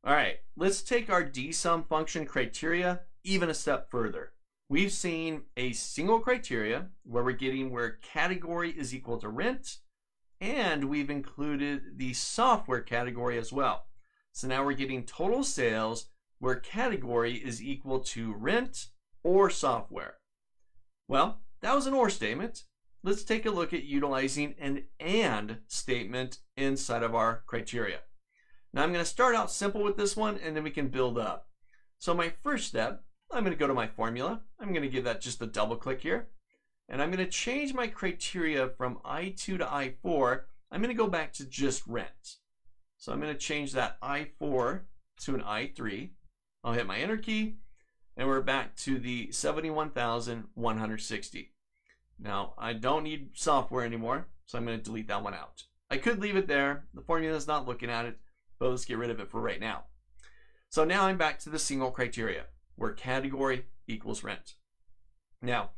All right, let's take our DSUM function criteria even a step further. We've seen a single criteria where we're getting where category is equal to rent, and we've included the software category as well. So now we're getting total sales where category is equal to rent or software. Well, that was an OR statement. Let's take a look at utilizing an AND statement inside of our criteria. Now I'm going to start out simple with this one, and then we can build up. So my first step, I'm going to go to my formula. I'm going to give that just a double click here. And I'm going to change my criteria from I2 to I4. I'm going to go back to just rent. So I'm going to change that I4 to an I3. I'll hit my enter key, and we're back to the 71,160. Now I don't need software anymore, so I'm going to delete that one out. I could leave it there. The formula is not looking at it, but let's get rid of it for right now. So now I'm back to the single criteria where category equals rent. Now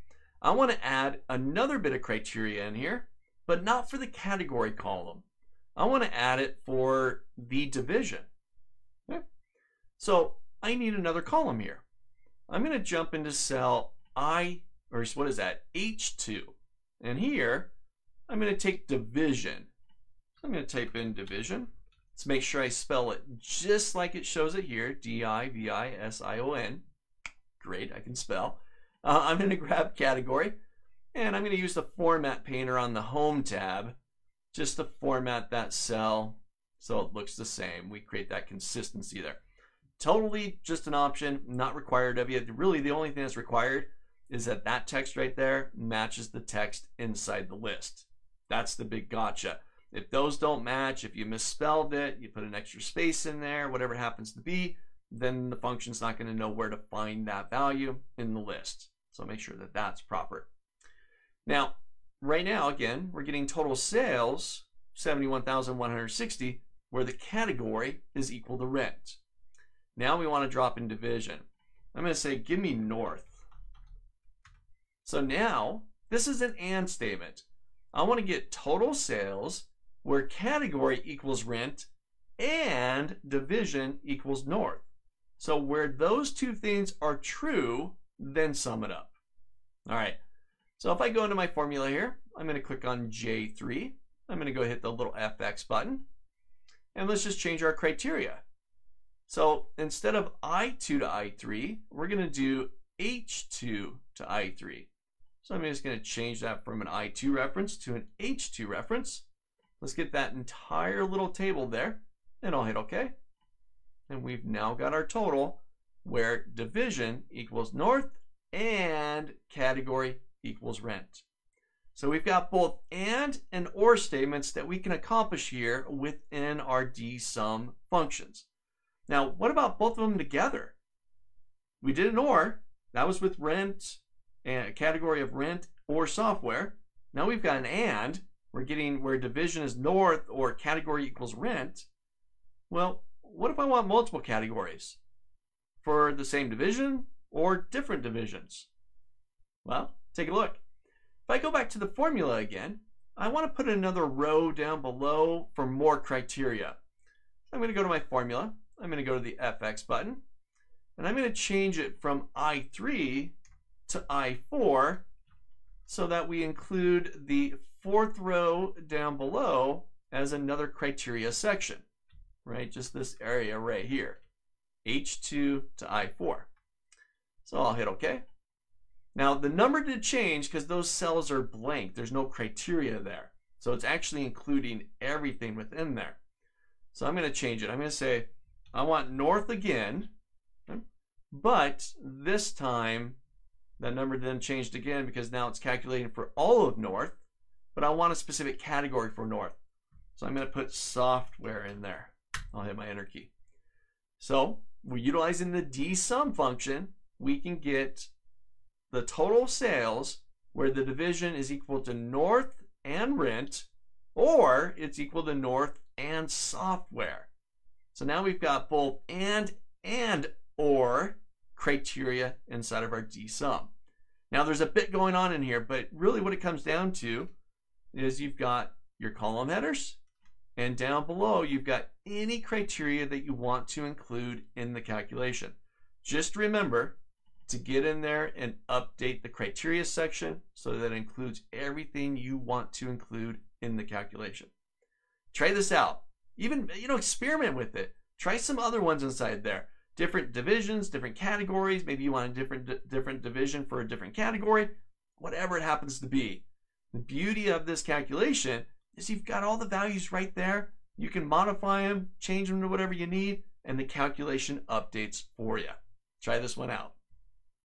I want to add another bit of criteria in here, but not for the category column. I want to add it for the division. Okay? So I need another column here. I'm going to jump into cell H2. And here, I'm going to take division. So I'm going to type in division. Let's make sure I spell it just like it shows it here, D-I-V-I-S-I-O-N. Great, I can spell. I'm going to grab category, and I'm going to use the format painter on the home tab just to format that cell so it looks the same. We create that consistency there. Totally just an option, not required of you. Really, the only thing that's required is that that text right there matches the text inside the list. That's the big gotcha. If those don't match, if you misspelled it, you put an extra space in there, whatever it happens to be, then the function's not going to know where to find that value in the list. So make sure that that's proper. Now, right now, again, we're getting total sales, 71,160, where the category is equal to rent. Now we want to drop in division. I'm going to say, give me north. So now, this is an AND statement. I want to get total sales where category equals rent and division equals north. So where those two things are true, then sum it up. All right. So if I go into my formula here, I'm going to click on J3. I'm going to go hit the little FX button. And let's just change our criteria. So instead of I2 to I3, we're going to do H2 to I3. So I'm just going to change that from an I2 reference to an H2 reference. Let's get that entire little table there, and I'll hit OK. And we've now got our total where division equals north and category equals rent. So we've got both and OR statements that we can accomplish here within our DSUM functions. Now, what about both of them together? We did an OR. That was with rent and a category of rent or software. Now we've got an AND. We're getting where division is north or category equals rent. Well, what if I want multiple categories for the same division or different divisions? Well, take a look. If I go back to the formula again, I want to put another row down below for more criteria. I'm going to go to my formula. I'm going to go to the FX button, and I'm going to change it from I3 to I4 so that we include the fourth row down below as another criteria section, right? Just this area right here, H2 to I4. So I'll hit OK. Now the number did change because those cells are blank. There's no criteria there. So it's actually including everything within there. So I'm going to change it. I'm going to say, I want north again, but this time that number then changed again because now it's calculating for all of north, but I want a specific category for north. So I'm going to put software in there. I'll hit my enter key. So we're utilizing the DSUM function. We can get the total sales where the division is equal to north and rent, or it's equal to north and software. So now we've got both and or criteria inside of our DSUM. Now there's a bit going on in here, but really what it comes down to is you've got your column headers, and down below you've got any criteria that you want to include in the calculation. Just remember to get in there and update the criteria section so that it includes everything you want to include in the calculation. Try this out. Even, experiment with it. Try some other ones inside there. Different divisions, different categories. Maybe you want a different division for a different category. Whatever it happens to be. The beauty of this calculation is you've got all the values right there. You can modify them, change them to whatever you need, and the calculation updates for you. Try this one out.